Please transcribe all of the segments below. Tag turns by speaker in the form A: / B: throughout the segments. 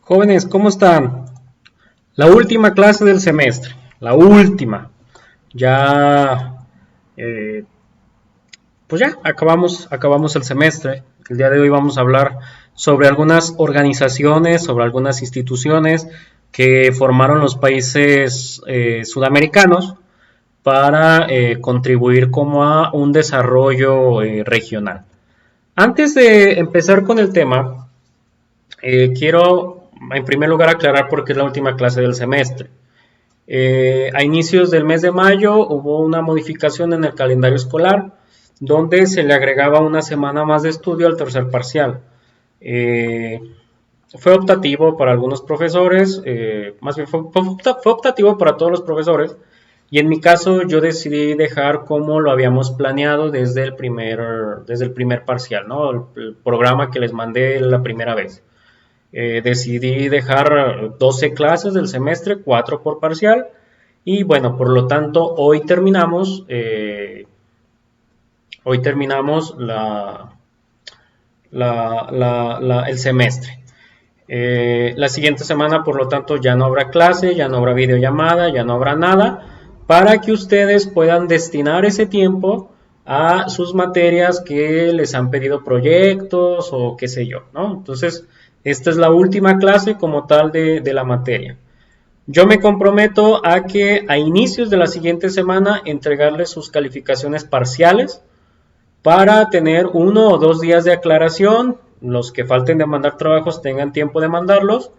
A: Jóvenes, ¿cómo están? La última clase del semestre, la última. Ya, eh, pues ya, acabamos el semestre. El día de hoy vamos a hablar sobre algunas organizaciones, sobre algunas instituciones que formaron los países sudamericanos para contribuir como a un desarrollo regional. Antes de empezar con el tema, quiero en primer lugar aclarar por qué es la última clase del semestre. A inicios del mes de mayo hubo una modificación en el calendario escolar donde se le agregaba una semana más de estudio al tercer parcial. Eh, Fue optativo para algunos profesores, más bien fue optativo para todos los profesores, y en mi caso yo decidí dejar como lo habíamos planeado desde el primer parcial, ¿no? El programa que les mandé la primera vez. Decidí dejar 12 clases del semestre, 4 por parcial, y bueno, por lo tanto, hoy terminamos el semestre. La siguiente semana, por lo tanto, ya no habrá clase, ya no habrá videollamada, ya no habrá nada, para que ustedes puedan destinar ese tiempo a sus materias que les han pedido proyectos o qué sé yo, ¿no? Entonces, esta es la última clase como tal de la materia. Yo me comprometo a que a inicios de la siguiente semana entregarles sus calificaciones parciales para tener 1 o 2 días de aclaración. Los que falten de mandar trabajos tengan tiempo de mandarlos.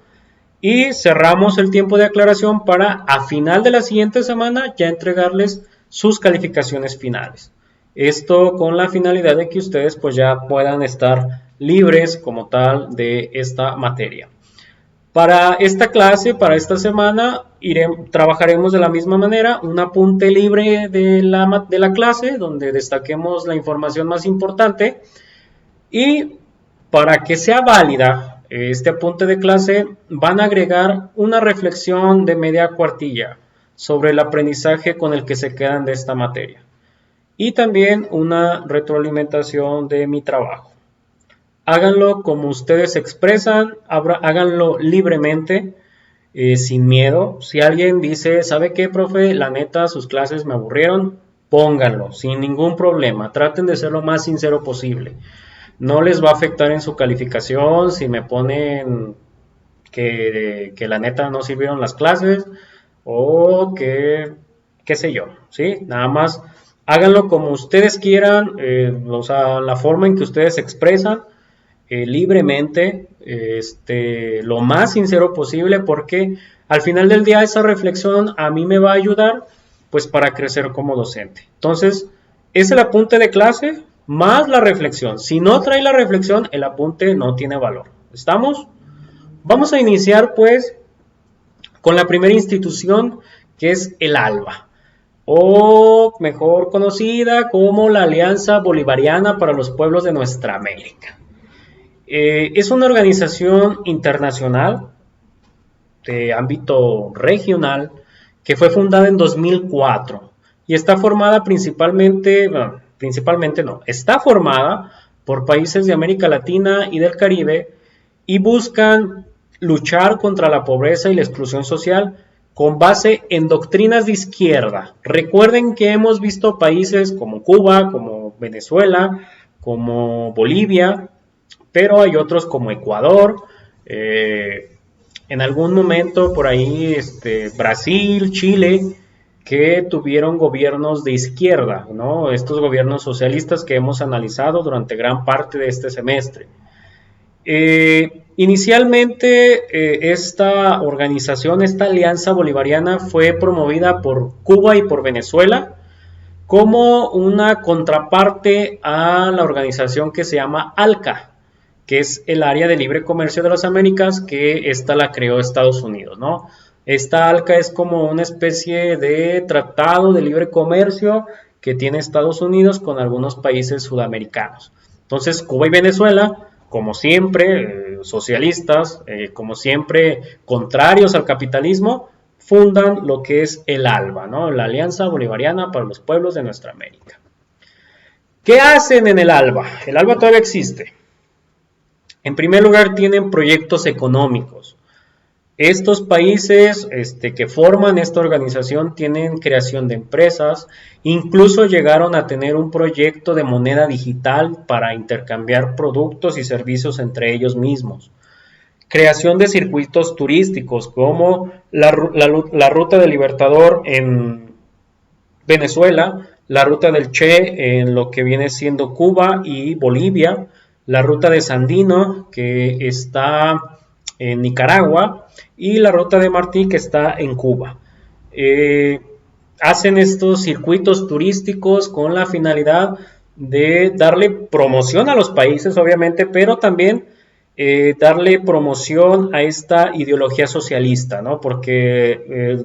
A: Y cerramos el tiempo de aclaración para a final de la siguiente semana ya entregarles sus calificaciones finales. Esto con la finalidad de que ustedes pues ya puedan estar libres como tal de esta materia. Para esta clase, para esta semana, trabajaremos de la misma manera, un apunte libre de la clase, donde destaquemos la información más importante. Y para que sea válida este apunte de clase, van a agregar una reflexión de media cuartilla sobre el aprendizaje con el que se quedan de esta materia. Y también una retroalimentación de mi trabajo. Háganlo como ustedes se expresan, háganlo libremente, sin miedo. Si alguien dice, ¿sabe qué, profe? La neta, sus clases me aburrieron, pónganlo, sin ningún problema. Traten de ser lo más sincero posible. No les va a afectar en su calificación si me ponen que la neta no sirvieron las clases o que, qué sé yo, ¿sí? Nada más háganlo como ustedes quieran, o sea, la forma en que ustedes se expresan libremente, lo más sincero posible, porque al final del día esa reflexión a mí me va a ayudar pues para crecer como docente. Entonces, es el apunte de clase más la reflexión. Si no trae la reflexión, el apunte no tiene valor. ¿Estamos? Vamos a iniciar pues con la primera institución, que es el ALBA, o mejor conocida como la Alianza Bolivariana para los Pueblos de Nuestra América. Es una organización internacional de ámbito regional que fue fundada en 2004 y está formada principalmente no, está formada por países de América Latina y del Caribe y buscan luchar contra la pobreza y la exclusión social con base en doctrinas de izquierda. Recuerden que hemos visto países como Cuba, como Venezuela, como Bolivia, pero hay otros como Ecuador, en algún momento por ahí Brasil, Chile, que tuvieron gobiernos de izquierda, ¿no? Estos gobiernos socialistas que hemos analizado durante gran parte de este semestre. Inicialmente esta organización, esta alianza bolivariana fue promovida por Cuba y por Venezuela como una contraparte a la organización que se llama ALCA, que es el área de libre comercio de las Américas, que esta la creó Estados Unidos, ¿no? Esta ALCA es como una especie de tratado de libre comercio que tiene Estados Unidos con algunos países sudamericanos. Entonces, Cuba y Venezuela, como siempre, socialistas, como siempre, contrarios al capitalismo, fundan lo que es el ALBA, ¿no? La Alianza Bolivariana para los Pueblos de Nuestra América. ¿Qué hacen en el ALBA? El ALBA todavía existe. En primer lugar, tienen proyectos económicos. Estos países que forman esta organización tienen creación de empresas, incluso llegaron a tener un proyecto de moneda digital para intercambiar productos y servicios entre ellos mismos. Creación de circuitos turísticos como la ruta del Libertador en Venezuela, la ruta del Che en lo que viene siendo Cuba y Bolivia, la ruta de Sandino que está en Nicaragua y la ruta de Martí que está en Cuba. Eh, Hacen estos circuitos turísticos con la finalidad de darle promoción a los países, obviamente, pero también darle promoción a esta ideología socialista, ¿no? Porque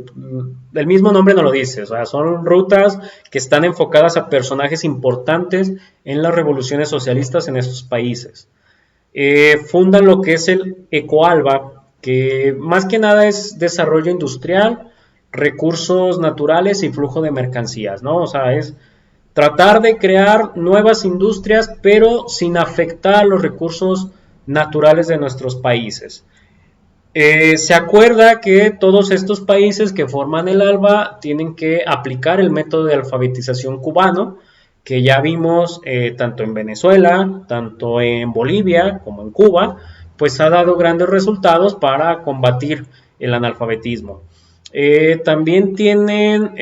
A: el mismo nombre no lo dice, o sea, son rutas que están enfocadas a personajes importantes en las revoluciones socialistas en estos países. Fundan lo que es el Ecoalba, que más que nada es desarrollo industrial, recursos naturales y flujo de mercancías, ¿no? O sea, es tratar de crear nuevas industrias, pero sin afectar los recursos naturales de nuestros países. Se acuerda que todos estos países que forman el ALBA tienen que aplicar el método de alfabetización cubano, que ya vimos tanto en Venezuela, tanto en Bolivia como en Cuba, pues ha dado grandes resultados para combatir el analfabetismo. También tienen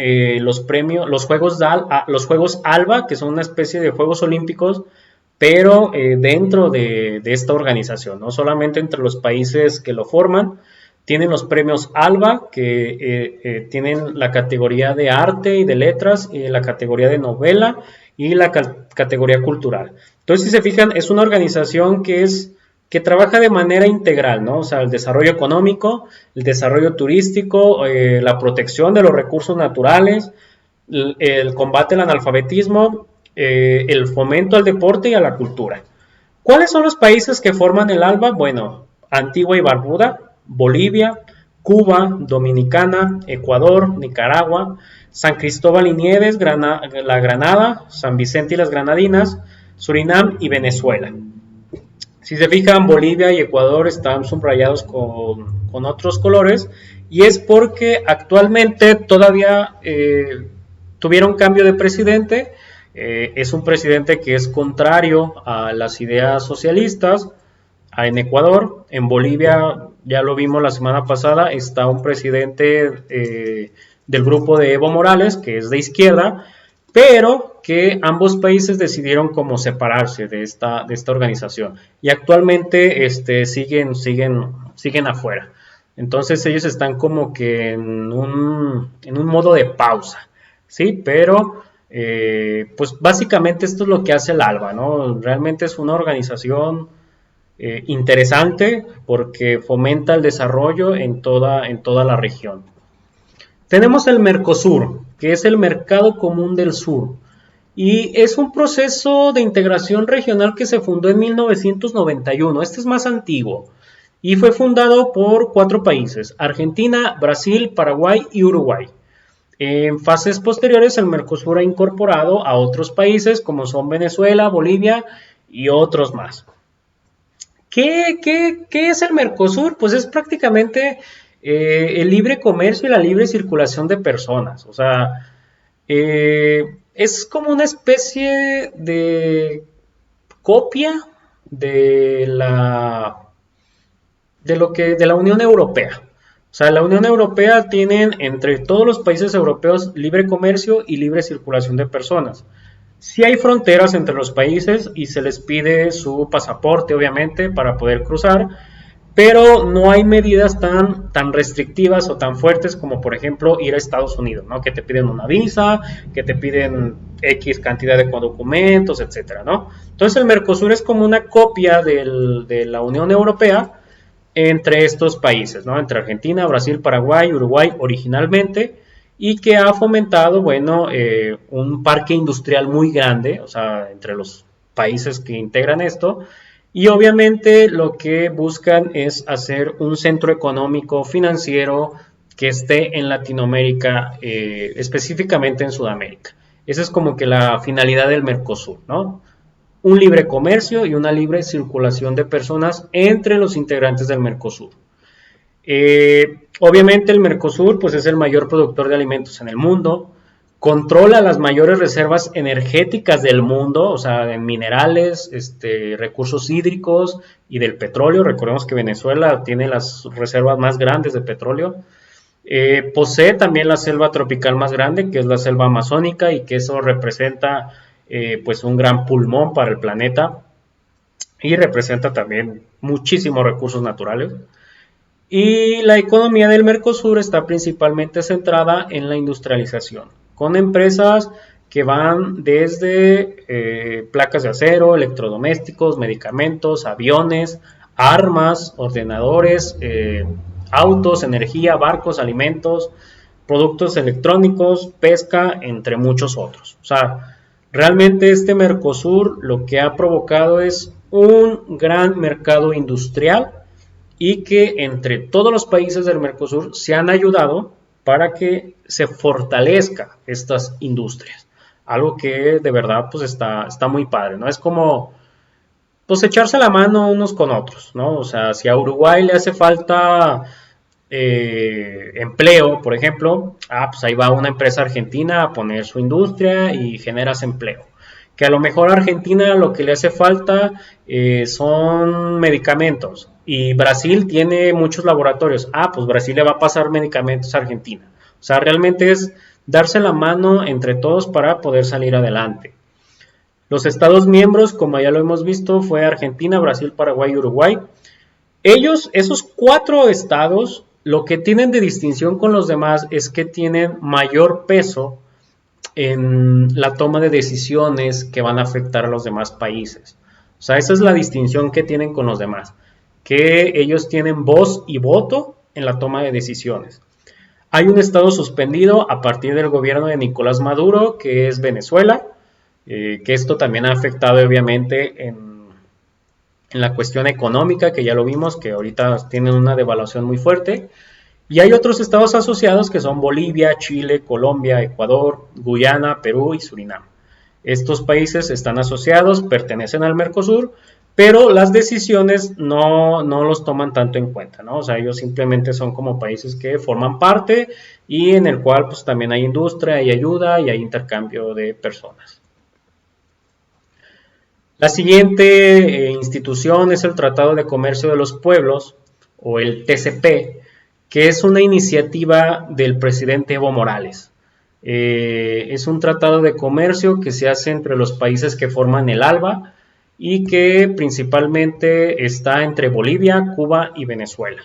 A: los premios, los Juegos ALBA, que son una especie de Juegos Olímpicos, pero dentro de esta organización, no solamente entre los países que lo forman. Tienen los premios ALBA, que tienen la categoría de arte y de letras, y la categoría de novela y la categoría cultural. Entonces, si se fijan, es una organización que trabaja de manera integral, ¿no? O sea, el desarrollo económico, el desarrollo turístico, la protección de los recursos naturales, el combate al analfabetismo, el fomento al deporte y a la cultura. ¿Cuáles son los países que forman el ALBA? Bueno, Antigua y Barbuda, Bolivia, Cuba, Dominicana, Ecuador, Nicaragua, San Cristóbal y Nieves, la Granada, San Vicente y las Granadinas, Surinam y Venezuela. Si se fijan, Bolivia y Ecuador están subrayados con otros colores, y es porque actualmente todavía tuvieron cambio de presidente. Es un presidente que es contrario a las ideas socialistas en Ecuador. En Bolivia, ya lo vimos la semana pasada, está un presidente del grupo de Evo Morales, que es de izquierda, pero que ambos países decidieron como separarse de esta organización, y actualmente siguen afuera. Entonces ellos están como que en un modo de pausa, ¿sí? Pero pues básicamente esto es lo que hace el ALBA, ¿no? Realmente es una organización interesante porque fomenta el desarrollo en toda la región. Tenemos el Mercosur, que es el Mercado Común del Sur, y es un proceso de integración regional que se fundó en 1991. Este es más antiguo y fue fundado por 4 países: Argentina, Brasil, Paraguay y Uruguay. En fases posteriores, el Mercosur ha incorporado a otros países como son Venezuela, Bolivia y otros más. ¿Qué es el Mercosur? Pues es prácticamente el libre comercio y la libre circulación de personas. O sea, es como una especie de copia de la Unión Europea. O sea, la Unión Europea tiene entre todos los países europeos libre comercio y libre circulación de personas. Sí hay fronteras entre los países y se les pide su pasaporte, obviamente, para poder cruzar, pero no hay medidas tan restrictivas o tan fuertes como, por ejemplo, ir a Estados Unidos, ¿no? Que te piden una visa, que te piden X cantidad de documentos, etcétera, ¿no? Entonces el Mercosur es como una copia de la Unión Europea entre estos países, ¿no? Entre Argentina, Brasil, Paraguay, Uruguay originalmente, y que ha fomentado, bueno, un parque industrial muy grande, o sea, entre los países que integran esto, y obviamente lo que buscan es hacer un centro económico financiero que esté en Latinoamérica, específicamente en Sudamérica. Esa es como que la finalidad del Mercosur, ¿no? Un libre comercio y una libre circulación de personas entre los integrantes del Mercosur. Obviamente el Mercosur pues es el mayor productor de alimentos en el mundo, controla las mayores reservas energéticas del mundo, o sea, en minerales, recursos hídricos y del petróleo. Recordemos que Venezuela tiene las reservas más grandes de petróleo. Posee también la selva tropical más grande, que es la selva amazónica, y que eso representa pues un gran pulmón para el planeta y representa también muchísimos recursos naturales. Y la economía del Mercosur está principalmente centrada en la industrialización, con empresas que van desde placas de acero, electrodomésticos, medicamentos, aviones, armas, ordenadores, autos, energía, barcos, alimentos, productos electrónicos, pesca, entre muchos otros. O sea, realmente este Mercosur lo que ha provocado es un gran mercado industrial y que entre todos los países del Mercosur se han ayudado para que se fortalezca estas industrias. Algo que de verdad pues está muy padre, ¿no? Es como pues echarse la mano unos con otros, ¿no? O sea, si a Uruguay le hace falta empleo, por ejemplo, pues ahí va una empresa argentina a poner su industria y generas empleo. Que a lo mejor a Argentina lo que le hace falta son medicamentos y Brasil tiene muchos laboratorios. Pues Brasil le va a pasar medicamentos a Argentina. O sea, realmente es darse la mano entre todos para poder salir adelante. Los estados miembros, como ya lo hemos visto, fue Argentina, Brasil, Paraguay y Uruguay. Ellos, esos 4 estados, lo que tienen de distinción con los demás es que tienen mayor peso en la toma de decisiones que van a afectar a los demás países. O sea, esa es la distinción que tienen con los demás, que ellos tienen voz y voto en la toma de decisiones. Hay un estado suspendido a partir del gobierno de Nicolás Maduro, que es Venezuela, que esto también ha afectado obviamente en la cuestión económica, que ya lo vimos, que ahorita tienen una devaluación muy fuerte. Y hay otros estados asociados que son Bolivia, Chile, Colombia, Ecuador, Guyana, Perú y Surinam. Estos países están asociados, pertenecen al Mercosur, pero las decisiones no los toman tanto en cuenta, ¿no? O sea, ellos simplemente son como países que forman parte y en el cual pues también hay industria, hay ayuda y hay intercambio de personas. La siguiente institución es el Tratado de Comercio de los Pueblos, o el TCP, que es una iniciativa del presidente Evo Morales. Es un tratado de comercio que se hace entre los países que forman el ALBA y que principalmente está entre Bolivia, Cuba y Venezuela.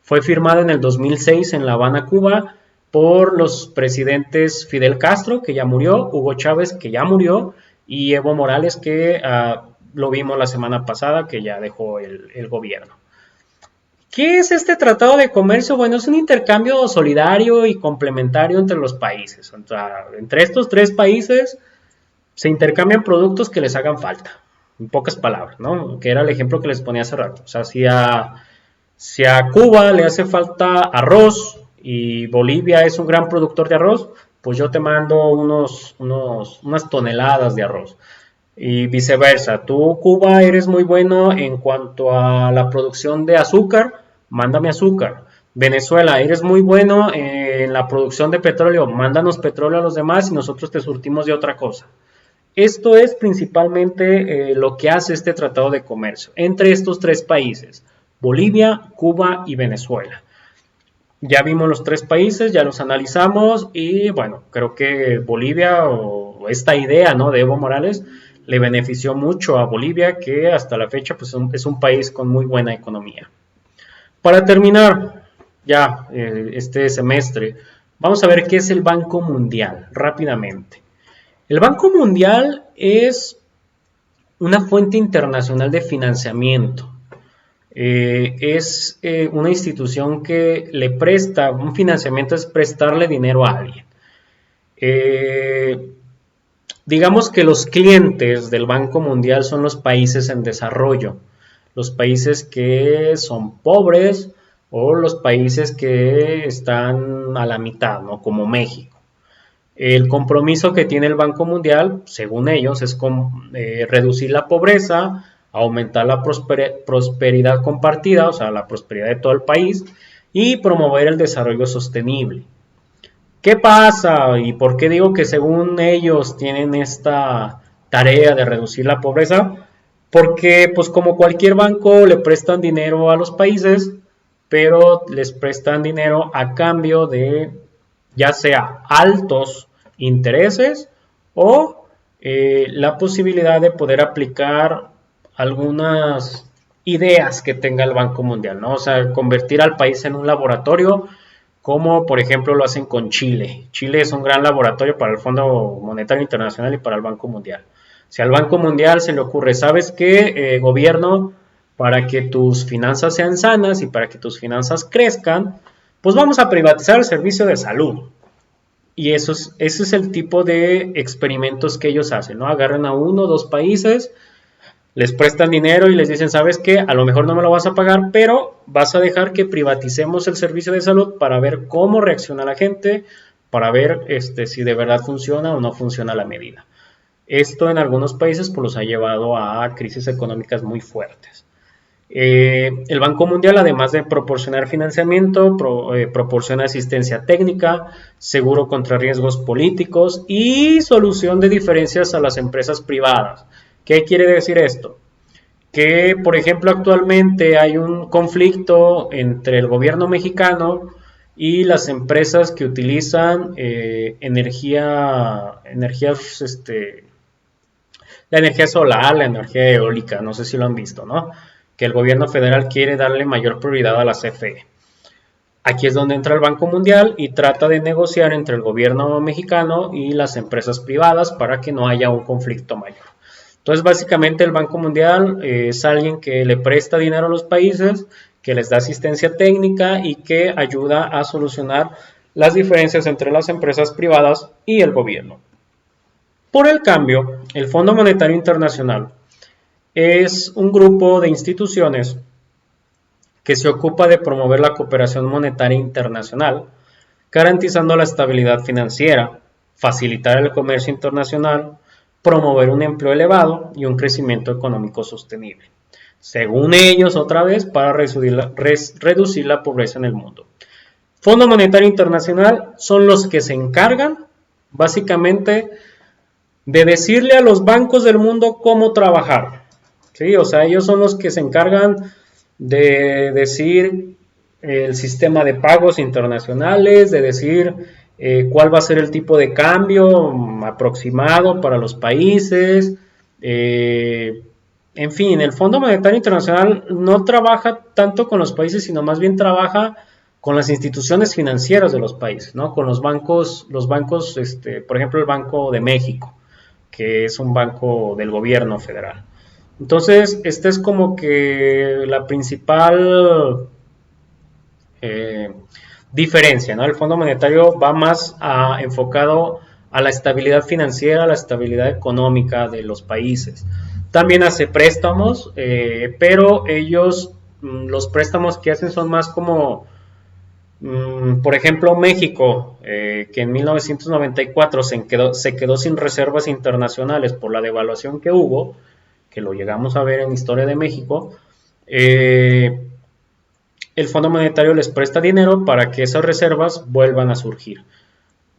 A: Fue firmado en el 2006 en La Habana, Cuba, por los presidentes Fidel Castro, que ya murió, Hugo Chávez, que ya murió, y Evo Morales, que lo vimos la semana pasada, que ya dejó el gobierno. ¿Qué es este tratado de comercio? Bueno, es un intercambio solidario y complementario entre los países. O sea, entre estos 3 países se intercambian productos que les hagan falta, en pocas palabras, ¿no? Que era el ejemplo que les ponía hace rato. O sea, si a Cuba le hace falta arroz y Bolivia es un gran productor de arroz, pues yo te mando unas toneladas de arroz. Y viceversa, tú Cuba eres muy bueno en cuanto a la producción de azúcar, mándame azúcar. Venezuela, eres muy bueno en la producción de petróleo, mándanos petróleo a los demás y nosotros te surtimos de otra cosa. Esto es principalmente lo que hace este tratado de comercio entre estos 3 países, Bolivia, Cuba y Venezuela. Ya vimos los 3 países, ya los analizamos y bueno, creo que Bolivia o esta idea, ¿no?, de Evo Morales le benefició mucho a Bolivia, que hasta la fecha pues, es un país con muy buena economía. Para terminar ya este semestre, vamos a ver qué es el Banco Mundial rápidamente. El Banco Mundial es una fuente internacional de financiamiento. Es una institución que le presta, un financiamiento es prestarle dinero a alguien. Digamos que los clientes del Banco Mundial son los países en desarrollo, los países que son pobres o los países que están a la mitad, ¿no?, como México. El compromiso que tiene el Banco Mundial, según ellos, es reducir la pobreza, aumentar la prosperidad compartida, o sea, la prosperidad de todo el país, y promover el desarrollo sostenible. ¿Qué pasa y por qué digo que según ellos tienen esta tarea de reducir la pobreza? Porque pues como cualquier banco le prestan dinero a los países, pero les prestan dinero a cambio de ya sea altos intereses o la posibilidad de poder aplicar algunas ideas que tenga el Banco Mundial, ¿no? O sea, convertir al país en un laboratorio, como por ejemplo lo hacen con Chile. Chile es un gran laboratorio para el Fondo Monetario Internacional y para el Banco Mundial. Si al Banco Mundial se le ocurre, ¿sabes qué, gobierno? Para que tus finanzas sean sanas y para que tus finanzas crezcan, pues vamos a privatizar el servicio de salud. Y ese es el tipo de experimentos que ellos hacen, ¿no? Agarran a uno o dos países, les prestan dinero y les dicen, ¿sabes qué? A lo mejor no me lo vas a pagar, pero vas a dejar que privaticemos el servicio de salud para ver cómo reacciona la gente, para ver si de verdad funciona o no funciona la medida. Esto en algunos países pues, los ha llevado a crisis económicas muy fuertes. El Banco Mundial, además de proporcionar financiamiento, proporciona asistencia técnica, seguro contra riesgos políticos y solución de diferencias a las empresas privadas. ¿Qué quiere decir esto? Que, por ejemplo, actualmente hay un conflicto entre el gobierno mexicano y las empresas que utilizan la energía solar, la energía eólica, no sé si lo han visto, ¿no? Que el gobierno federal quiere darle mayor prioridad a la CFE. Aquí es donde entra el Banco Mundial y trata de negociar entre el gobierno mexicano y las empresas privadas para que no haya un conflicto mayor. Entonces, básicamente el Banco Mundial es alguien que le presta dinero a los países, que les da asistencia técnica y que ayuda a solucionar las diferencias entre las empresas privadas y el gobierno. Por el cambio, el Fondo Monetario Internacional es un grupo de instituciones que se ocupa de promover la cooperación monetaria internacional, garantizando la estabilidad financiera, facilitar el comercio internacional, promover un empleo elevado y un crecimiento económico sostenible. Según ellos, otra vez, para reducir la pobreza en el mundo. Fondo Monetario Internacional son los que se encargan, básicamente, de decirle a los bancos del mundo cómo trabajar. ¿Sí? O sea, ellos son los que se encargan de decir el sistema de pagos internacionales, de decir cuál va a ser el tipo de cambio aproximado para los países. En fin, el Fondo Monetario Internacional no trabaja tanto con los países, sino más bien trabaja con las instituciones financieras de los países, ¿no? Con los bancos, por ejemplo, el Banco de México, que es un banco del gobierno federal. Entonces, esta es como que la principal diferencia, ¿no? El Fondo Monetario va más enfocado a la estabilidad financiera, a la estabilidad económica de los países. También hace préstamos, pero ellos, los préstamos que hacen son más como, por ejemplo, México, que en 1994 se quedó sin reservas internacionales por la devaluación que hubo, que lo llegamos a ver en Historia de México, el Fondo Monetario les presta dinero para que esas reservas vuelvan a surgir.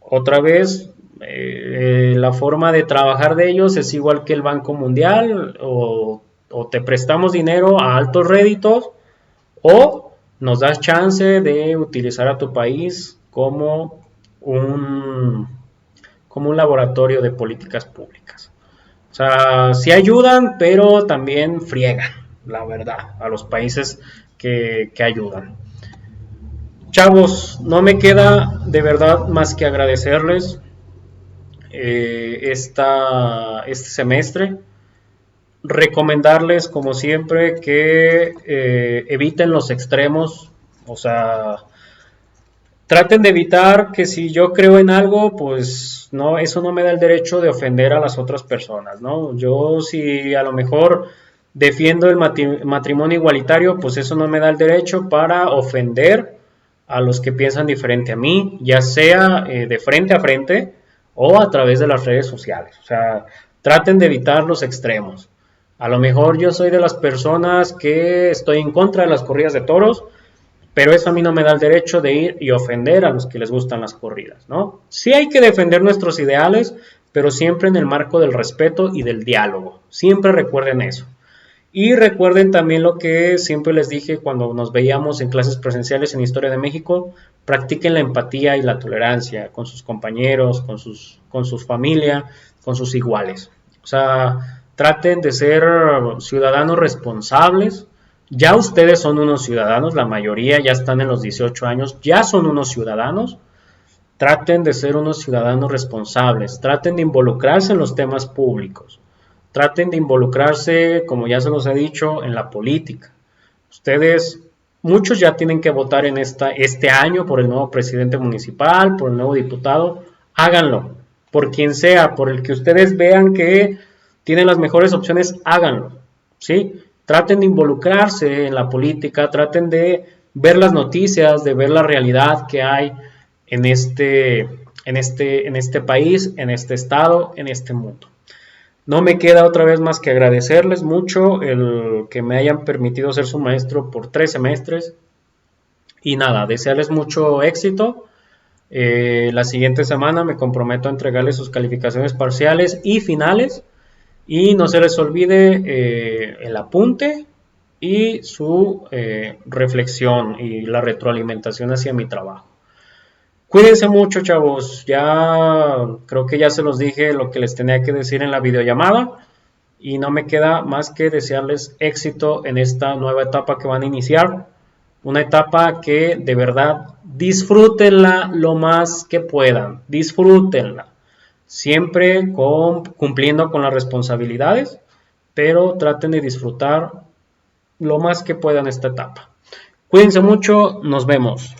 A: Otra vez, la forma de trabajar de ellos es igual que el Banco Mundial, o te prestamos dinero a altos réditos, o nos das chance de utilizar a tu país como un laboratorio de políticas públicas. O sea, sí ayudan, pero también friegan, la verdad, a los países que ayudan. Chavos, no me queda de verdad más que agradecerles este semestre. Recomendarles, como siempre, que eviten los extremos. O sea, traten de evitar que si yo creo en algo, pues no, eso no me da el derecho de ofender a las otras personas, ¿no? Yo si a lo mejor defiendo el matrimonio igualitario, pues eso no me da el derecho para ofender a los que piensan diferente a mí, ya sea de frente a frente o a través de las redes sociales. O sea, traten de evitar los extremos. A lo mejor yo soy de las personas que estoy en contra de las corridas de toros, pero eso a mí no me da el derecho de ir y ofender a los que les gustan las corridas, ¿no? Sí hay que defender nuestros ideales, pero siempre en el marco del respeto y del diálogo. Siempre recuerden eso. Y recuerden también lo que siempre les dije cuando nos veíamos en clases presenciales en Historia de México, practiquen la empatía y la tolerancia con sus compañeros, con sus familia, con sus iguales. O sea, traten de ser ciudadanos responsables. Ya ustedes son unos ciudadanos, la mayoría ya están en los 18 años, ya son unos ciudadanos. Traten de ser unos ciudadanos responsables, traten de involucrarse en los temas públicos, traten de involucrarse, como ya se los he dicho, en la política. Ustedes, muchos ya tienen que votar en este año por el nuevo presidente municipal, por el nuevo diputado, háganlo, por quien sea, por el que ustedes vean que tienen las mejores opciones, háganlo, ¿sí? Traten de involucrarse en la política, traten de ver las noticias, de ver la realidad que hay en este país, en este estado, en este mundo. No me queda otra vez más que agradecerles mucho el que me hayan permitido ser su maestro por 3 semestres. Y nada, desearles mucho éxito. La siguiente semana me comprometo a entregarles sus calificaciones parciales y finales. Y no se les olvide el apunte y su reflexión y la retroalimentación hacia mi trabajo. Cuídense mucho, chavos. Ya creo que ya se los dije lo que les tenía que decir en la videollamada. Y no me queda más que desearles éxito en esta nueva etapa que van a iniciar. Una etapa que de verdad disfrútenla lo más que puedan. Disfrútenla. Siempre cumpliendo con las responsabilidades. Pero traten de disfrutar lo más que puedan esta etapa. Cuídense mucho. Nos vemos.